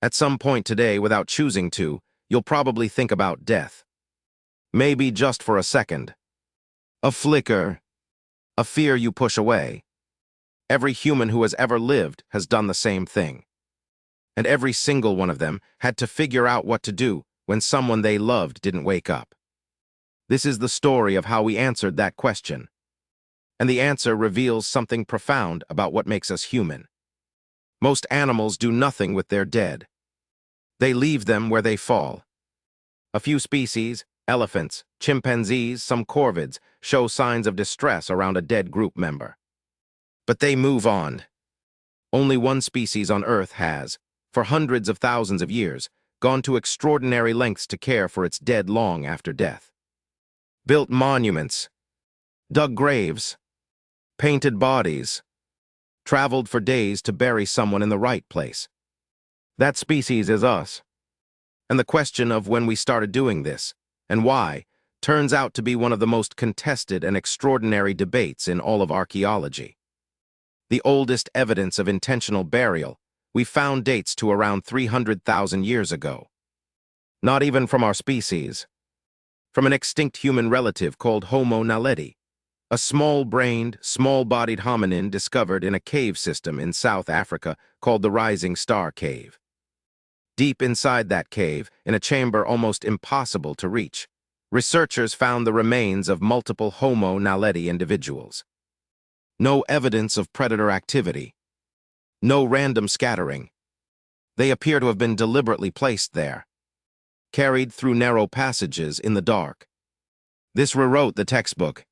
At some point today, without choosing to, you'll probably think about death. Maybe just for a second. A flicker. A fear you push away. Every human who has ever lived has done the same thing. And every single one of them had to figure out what to do when someone they loved didn't wake up. This is the story of how we answered that question. And the answer reveals something profound about what makes us human. Most animals do nothing with their dead. They leave them where they fall. A few species, elephants, chimpanzees, some corvids, show signs of distress around a dead group member. But they move on. Only one species on Earth has, for hundreds of thousands of years, gone to extraordinary lengths to care for its dead long after death. Built monuments, dug graves, painted bodies, traveled for days to bury someone in the right place. That species is us. And the question of when we started doing this, and why, turns out to be one of the most contested and extraordinary debates in all of archaeology. The oldest evidence of intentional burial we found dates to around 300,000 years ago. Not even from our species. From an extinct human relative called Homo naledi, a small-brained, small-bodied hominin discovered in a cave system in South Africa called the Rising Star Cave. Deep inside that cave, in a chamber almost impossible to reach, researchers found the remains of multiple Homo naledi individuals. No evidence of predator activity. No random scattering. They appear to have been deliberately placed there, carried through narrow passages in the dark. This rewrote the textbook.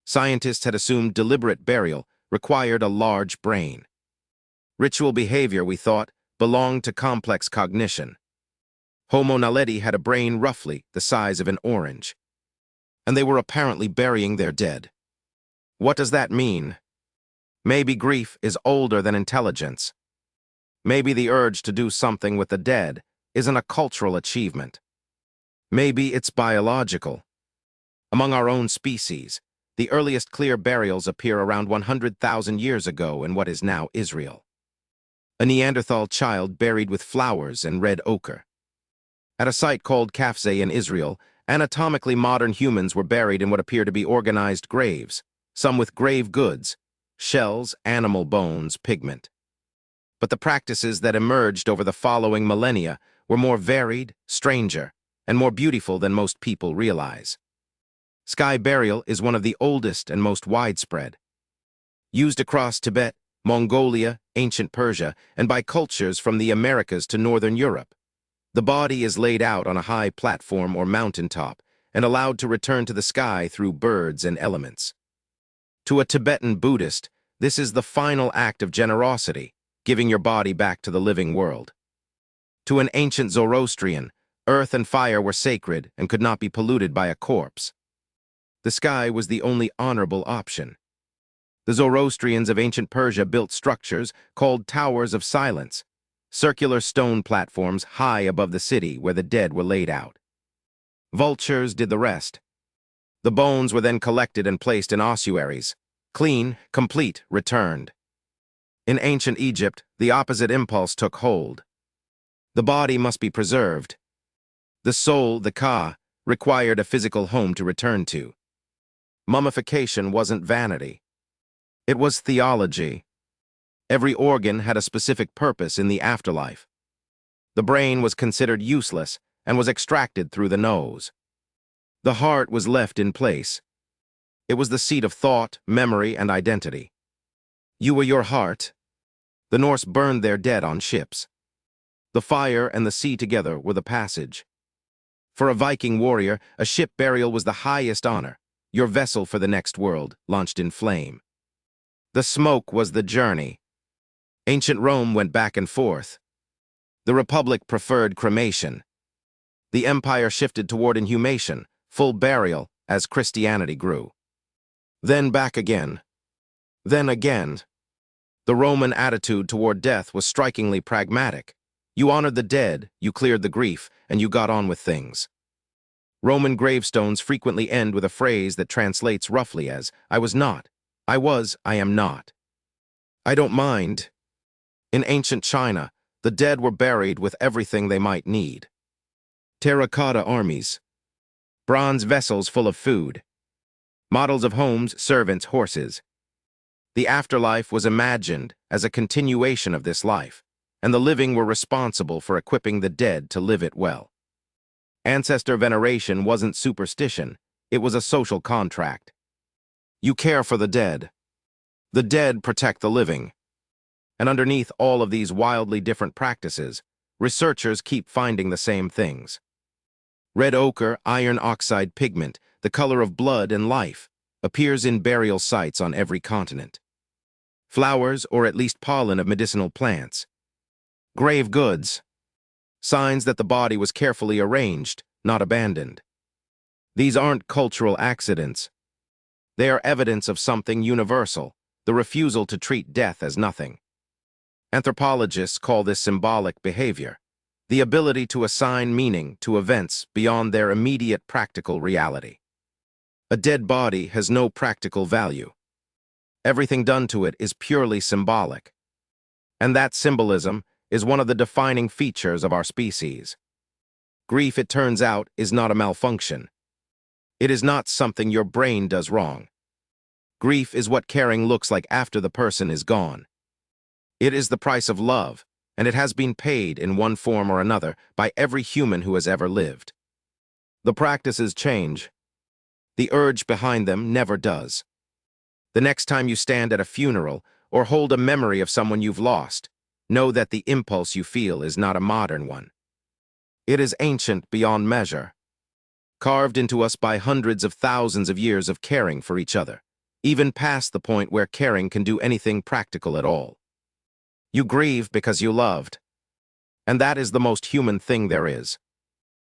Scientists had assumed deliberate burial required a large brain. Ritual behavior, we thought, belonged to complex cognition. Homo naledi had a brain roughly the size of an orange. And they were apparently burying their dead. What does that mean? Maybe grief is older than intelligence. Maybe the urge to do something with the dead isn't a cultural achievement. Maybe it's biological. Among our own species, the earliest clear burials appear around 100,000 years ago in what is now Israel. A Neanderthal child buried with flowers and red ochre. At a site called Kafze in Israel, anatomically modern humans were buried in what appear to be organized graves, some with grave goods, shells, animal bones, pigment. But the practices that emerged over the following millennia were more varied, stranger, and more beautiful than most people realize. Sky burial is one of the oldest and most widespread. Used across Tibet, Mongolia, ancient Persia, and by cultures from the Americas to northern Europe. The body is laid out on a high platform or mountaintop and allowed to return to the sky through birds and elements. To a Tibetan Buddhist, this is the final act of generosity, giving your body back to the living world. To an ancient Zoroastrian, earth and fire were sacred and could not be polluted by a corpse. The sky was the only honorable option. The Zoroastrians of ancient Persia built structures called towers of silence, circular stone platforms high above the city where the dead were laid out. Vultures did the rest. The bones were then collected and placed in ossuaries, clean, complete, returned. In ancient Egypt, the opposite impulse took hold. The body must be preserved. The soul, the ka, required a physical home to return to. Mummification wasn't vanity. It was theology. Every organ had a specific purpose in the afterlife. The brain was considered useless and was extracted through the nose. The heart was left in place. It was the seat of thought, memory, and identity. You were your heart. The Norse burned their dead on ships. The fire and the sea together were the passage. For a Viking warrior, a ship burial was the highest honor, your vessel for the next world, launched in flame. The smoke was the journey. Ancient Rome went back and forth. The Republic preferred cremation. The empire shifted toward inhumation, full burial, as Christianity grew. Then back again. Then again. The Roman attitude toward death was strikingly pragmatic. You honored the dead, you cleared the grief, and you got on with things. Roman gravestones frequently end with a phrase that translates roughly as, I was not, I was, I am not. I don't mind. In ancient China, The dead were buried with everything they might need. Terracotta armies, bronze vessels full of food, models of homes, servants, horses. The afterlife was imagined as a continuation of this life, and the living were responsible for equipping the dead to live it well. Ancestor veneration wasn't superstition, it was a social contract. You care for the dead. The dead protect the living. And underneath all of these wildly different practices, researchers keep finding the same things. Red ochre, iron oxide pigment, the color of blood and life, appears in burial sites on every continent. Flowers, or at least pollen of medicinal plants. Grave goods, signs that the body was carefully arranged, not abandoned. These aren't cultural accidents. They are evidence of something universal, the refusal to treat death as nothing. Anthropologists call this symbolic behavior, the ability to assign meaning to events beyond their immediate practical reality. A dead body has no practical value. Everything done to it is purely symbolic. And that symbolism is one of the defining features of our species. Grief, it turns out, is not a malfunction. It is not something your brain does wrong. Grief is what caring looks like after the person is gone. It is the price of love, and it has been paid in one form or another by every human who has ever lived. The practices change. The urge behind them never does. The next time you stand at a funeral or hold a memory of someone you've lost, know that the impulse you feel is not a modern one. It is ancient beyond measure, carved into us by hundreds of thousands of years of caring for each other, even past the point where caring can do anything practical at all. You grieve because you loved, and that is the most human thing there is.